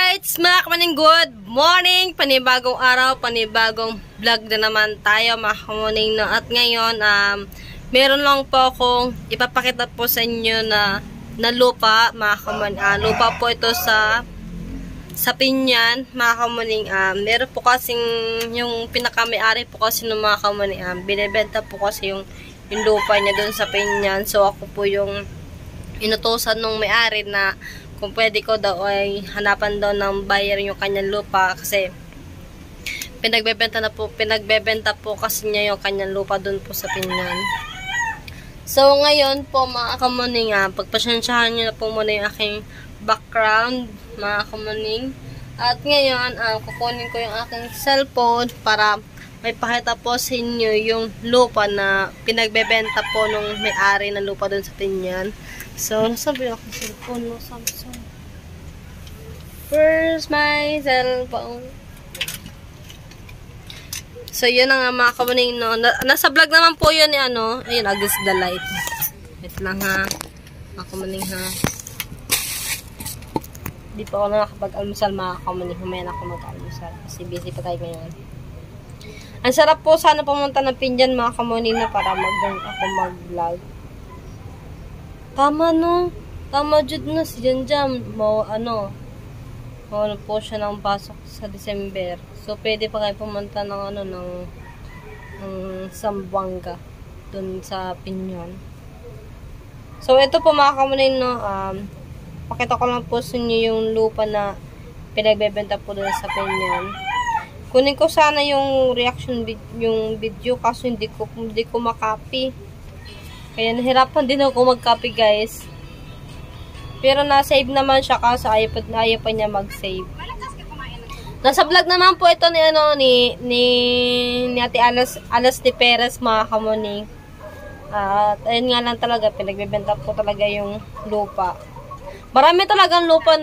Alright, mga kamaning good morning, panibagong araw, panibagong vlog na naman tayo mga kamaning, no? At ngayon, meron lang po akong ipapakita po sa inyo na lupa, mga kamaning. Lupa po ito sa Pinyan, mga kamaning. Meron po kasing yung pinaka-may-ari po kasi ng mga kamaning. Binibenta po kasi yung lupa niya doon sa Pinyan. So ako po yung inutusan ng may-ari na kung pwede ko daw ay hanapan daw ng buyer yung kanyang lupa kasi pinagbebenta po kasi niya yung kanyang lupa doon po sa Pinyan. So ngayon po mga kamuning, pagpasensyahan niyo na po muna yung aking background mga kamuning. At ngayon kukunin ko yung aking cellphone para may pakita po sa inyo yung lupa na pinagbebenta po nung may-ari ng lupa doon sa Pinyan. So, nasabi ako sa cellphone mo, Samsung. Where's my cellphone? So, yun na nga mga kamuning, no. Nasa vlog naman po yun, ayun, against the light. Wait lang ha. Mga kamuning ha. Hindi pa ako nakakapag-almusal mga kamuning. Humayan ako mag-almusal. Kasi busy pa tayo ngayon. Ang sarap po sana pumunta ng Pinyan mga kamuning na para ako mag-vlog. Tama no. Tama jud na si Janjam. Mawala po siya ng pasok sa December. So pwede pa kayo pumunta ng ng Zamboanga dun sa Pinyan. So ito po mga kamunin, no, pakita ko lang po sa inyo yung lupa na pinagbebenta po dun sa Pinyan. Kunin ko sana yung reaction video kaso hindi ko makopy. Kaya nahirapan din ako mag-copy guys. Pero na-save naman siya kasi ayaw pa niya mag-save. Nasa vlog naman po ito ni Ate Alas de Perez mga kamuning. At ayun nga lang talaga, pinagbebenta po talaga yung lupa. Marami talagang lupa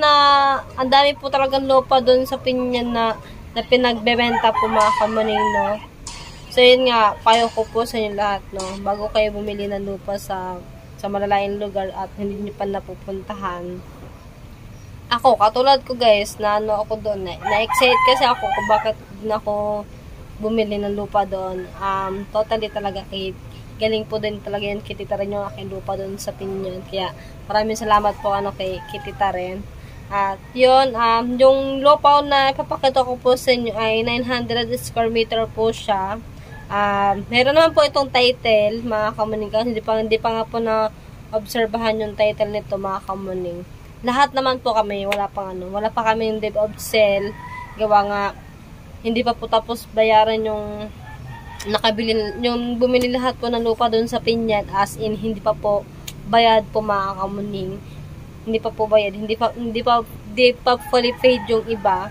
ang dami po talagang lupa doon sa Pinyan na pinagbebenta po mga kamuning, no. So, yun nga, payo ko po sa inyo lahat, no, bago kayo bumili ng lupa sa malalayong lugar at hindi nyo pa napupuntahan. Ako, katulad ko guys, na ako doon, na-excite kasi ako kung bakit na ako bumili ng lupa doon. Totally talaga, galing po din talaga yan, kitita rin yung aking lupa doon sa Pinyan. Kaya, maraming salamat po kay kitita rin. At yun, yung lupa na ipapakita ko po sa inyo ay 900 square meter po siya. Meron naman po itong title, mga kamuning. Hindi pa nga po na obserbahan yung title nito, mga kamuning. Lahat naman po kami, wala pa kami yung deed of sale. Gawa nga, hindi pa po tapos bayaran yung bumili lahat po ng lupa doon sa Pinyan, as in, hindi pa po bayad po mga kamuning. Hindi pa po bayad, hindi pa fully paid yung iba.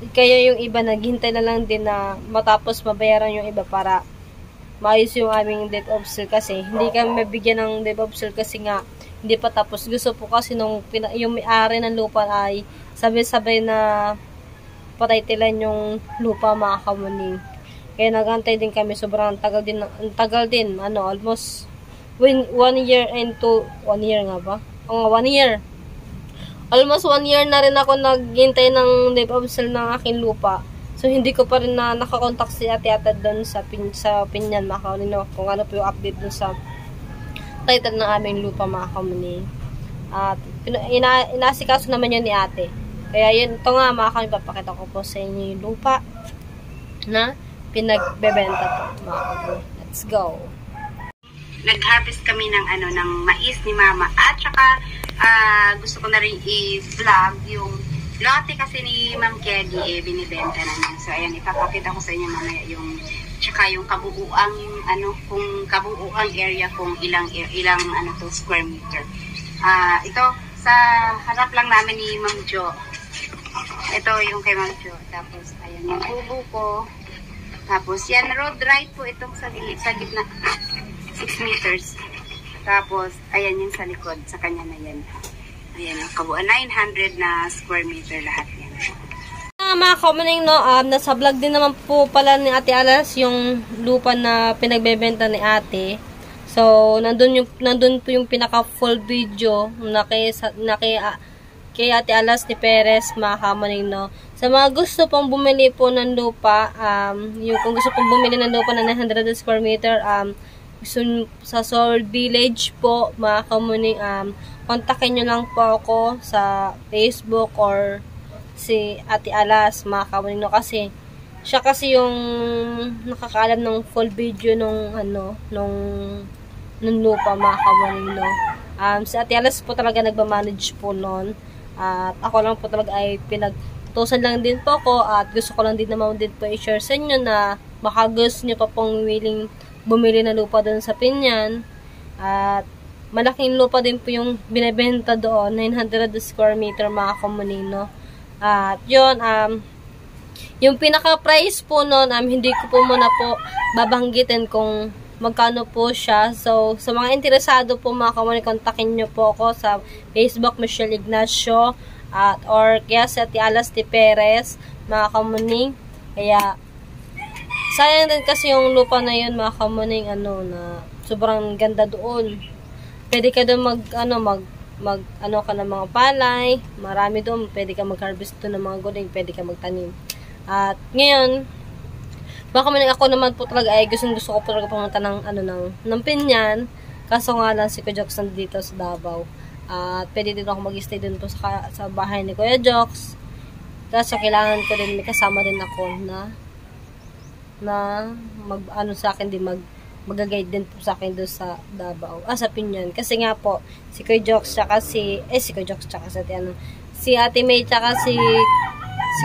Kaya yung iba naghintay na lang din na matapos mabayaran yung iba para maayos yung aming deed of sale kasi hindi kami mabigyan ng deed of sale kasi nga hindi pa tapos. Gusto po kasi yung may-ari ng lupa ay sabay-sabay na pataytilan yung lupa mga kamuning. Kaya nagantay din kami, sobrang tagal din, almost 1 year and 1 year nga ba? 1 year. Almost 1 year na rin ako naghintay ng deed of sale ng aking lupa. So, hindi ko pa rin nakakontak si Ate doon sa Pinyan, mga kamuning, kung ano po yung update doon sa title ng aming lupa, mga kamuning. At inasikaso naman yun ni Ate. Kaya yun, ito nga mga kamuning, papakita ko po sa inyo yung lupa na pinagbebenta po, mga kamuning. Let's go! Nag-harvest kami ng mais ni Mama. At saka, gusto ko na rin i-vlog yung lote kasi ni Ma'am Kelly, binibenta na niya. So, ayan, ipapakita ko sa inyo mamaya tsaka yung kabuuang, kung kabuuang area, kung ilang square meter. Ito, sa harap lang namin ni Ma'am Jo. Ito yung kay Ma'am Jo. Tapos, ayan, yung kubo ko. Tapos, yan, road right po itong sa gitna. 6 meters. Tapos, ayan yung sa likod, sa kanya na yan. Ayan, kabuuan 900 na square meter lahat yan. Mga kamuning, no, nasa vlog din naman po pala ni Ate Alas yung lupa na pinagbebenta ni Ate. So, nandun po yung pinaka full video kay Ate Alas ni Perez, mga kamaning, no. Sa mga gusto pong bumili po ng lupa, kung gusto pong bumili ng lupa na 900 square meter, sa Sword Village po, mga kamaning, kontakin nyo lang po ako sa Facebook or si Ate Alas, mga kamaning, no, kasi siya kasi yung nakakaalam ng full video nung lupa, mga kamaning, no. Si Ate Alas po talaga nagmamanage po nun. At ako lang po talaga ay pinagtusan lang din po ko, at gusto ko lang din naman din po i-share sa inyo na baka gusto nyo pa pong willing bumili na lupa doon sa Pinyan. At malaking lupa din po yung binebenta doon, 900 square meter, mga kamaning, no. At yun, yung pinaka-price po noon, hindi ko po muna po babanggitin kung magkano po siya. So, sa mga interesado po, mga kamaning, kontakin nyo po ako sa Facebook, Michelle Ignacio, or kaya sa Ate Alas ni Perez, mga kamaning. Kaya, sayang din kasi yung lupa na yun, mga kamaning, na sobrang ganda doon. Pwede ka doon ka ng mga palay, marami doon, pwede ka mag-harvest doon ng mga gulay, pwede ka magtanim. At ngayon, baka man ako naman po talaga ay gusto ko po talaga pumunta ng Pinyan, kaso nga lang si Kuya Jokes dito sa Davao. At pwede din ako mag-stay din po sa bahay ni Kuya Jokes. Kaso kailangan ko din, may kasama din ako na sa akin din mag-guide din po sa akin doon sa Davao, sa Pinyan. Kasi nga po, si Kuya Jokes tsaka si Ate May tsaka si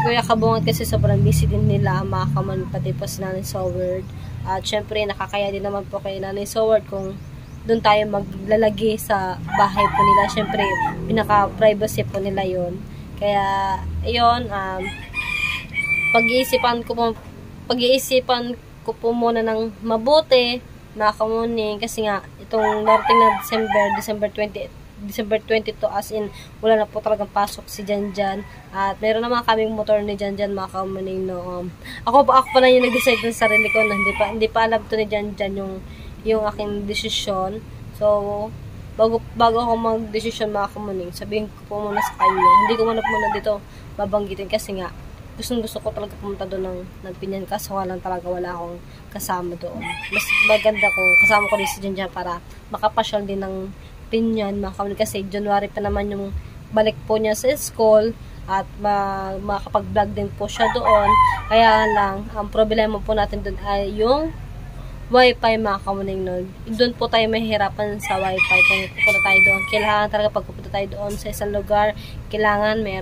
Kuya Kabungat kasi sobrang busy din nila, mga kamaning, pati po si Nanay Soward. At syempre, nakakaya din naman po kay Nanay Soward kung doon tayo maglalagi sa bahay po nila. Syempre, pinaka-privacy po nila yon. Kaya, ayun, pag-iisipan ko po muna ng mabuti, mga kamaning, kasi nga, itong darating na December 22, as in, wala na po talagang pasok si Janjan. At meron naman kaming motor ni Janjan, mga kamaning, no. Ako pa lang yung nag-decide ng sarili ko, na hindi pa alam to ni Janjan yung aking desisyon. So, bago ako mag-desisyon, mga kamaning, sabihin ko po muna sa kanya. Hindi ko muna dito babanggitin kasi nga, gusto ko talaga pumunta doon ng Pinyan, kaso lang talaga wala akong kasama doon. Mas maganda kung kasama ko rin si Janjan para makapasyal din ng Pinyan, mga kamaning, kasi January pa naman yung balik po niya sa school, at makapag-vlog din po siya doon. Kaya lang, ang problema po natin doon ay yung wifi, mga kamaning, no. Doon po tayo mahihirapan sa wifi kung pupunta tayo doon. Kailangan talaga pag pupunta tayo doon sa isang lugar, kailangan may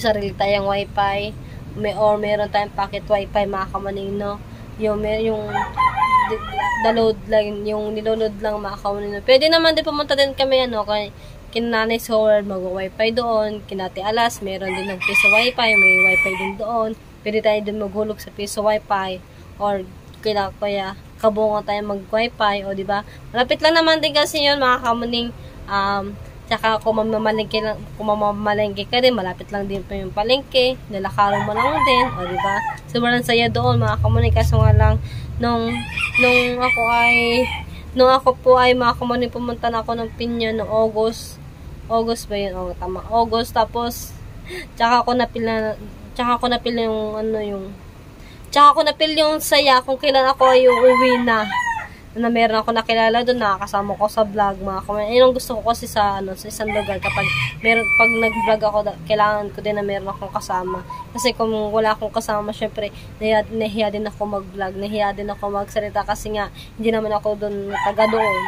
sarili tayong wifi, meron tayong pocket wifi, mga kamaning, no. Yung download lang, yung niloload lang, mga kamaning. Pwede naman din pumunta din kami, kay Nanay Soward, mag-wifi doon. Kinati Alas, meron din ng piso wifi, may wifi din doon. Pwede tayo din maghulog sa piso wifi, or kaya Kabungan tayo mag-wifi, o diba? Malapit lang naman din kasi yun, mga kamaning. Tsaka kung mamamalengke ka din, malapit lang din po yung palengke, nalakaran mo lang din, o diba? Sobrang saya doon, mga kamaning. Kaso nga lang, nung ako po ay, mga kamaning, pumunta na ako ng Pinyan noong August ba yun? O, tama, August. Tapos, tsaka ako napil yung saya kung kailan ako ay uuwi na meron ako nakilala doon, nakakasama ko sa vlog, mga kamaning. Yun ang gusto ko kasi sa isang lugar, pag nag-vlog ako, kailangan ko din na meron akong kasama. Kasi kung wala akong kasama, syempre, nahiya din ako mag-vlog, nahiya din ako magsalita, kasi nga, hindi naman ako doon, taga doon.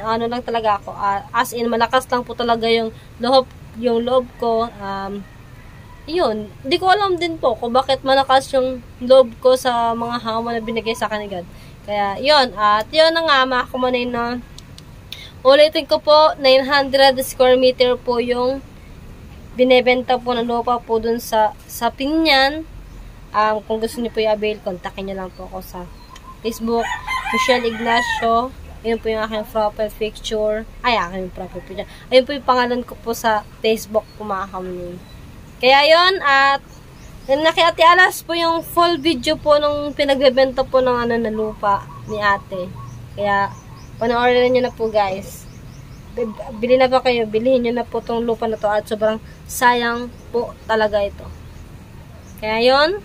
Ano lang talaga ako, as in, malakas lang po talaga yung loob ko. Yun, hindi ko alam din po kung bakit malakas yung loob ko sa mga hamon na binigay sa akin ni God. Kaya, yun. At yun na nga, mga kamaning, no. Ulitin ko po, 900 square meter po yung binebenta po ng lupa po dun sa Pinyan. Kung gusto niyo po i-avail, kontakin niyo lang po ako sa Facebook, Michelle Ignacio. Ayun po yung aking profile picture. Aking profile picture. Ayun po yung pangalan ko po sa Facebook po, mga kamaning. Kaya yun, at kay Ate Alas po yung full video po nung pinagbebenta po ng na lupa ni ate. Kaya, panoorin nyo na po, guys. bili na ba kayo, bilhin nyo na po tong lupa na to at sobrang sayang po talaga ito. Kaya yun.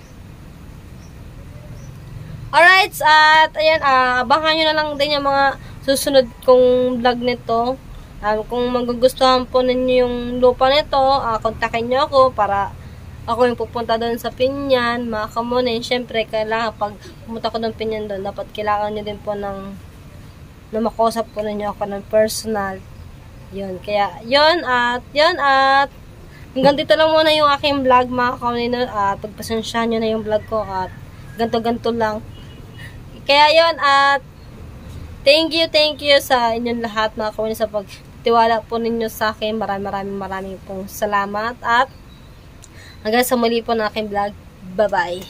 Alright, at ayan, abangan nyo na lang din yung mga susunod kong vlog nito. Kung magugustuhan po ninyo yung lupa nito, kontakin nyo ako para ako yung pupunta doon sa Pinyan, mga kamunin. Siyempre, kailangan pag pumunta ko ng Pinyan doon, dapat kailangan nyo din po na makausap po ninyo ako ng personal. Yun, kaya yun at hanggang dito lang muna yung aking vlog, mga kamunin. At pagpasensyahan nyo na yung vlog ko at ganto-ganto lang. Kaya yun at thank you sa inyong lahat, mga kamunin, sa pagtiwala po ninyo sa akin. Maraming pong salamat at hanggang sa muli po ng aking vlog. Bye-bye.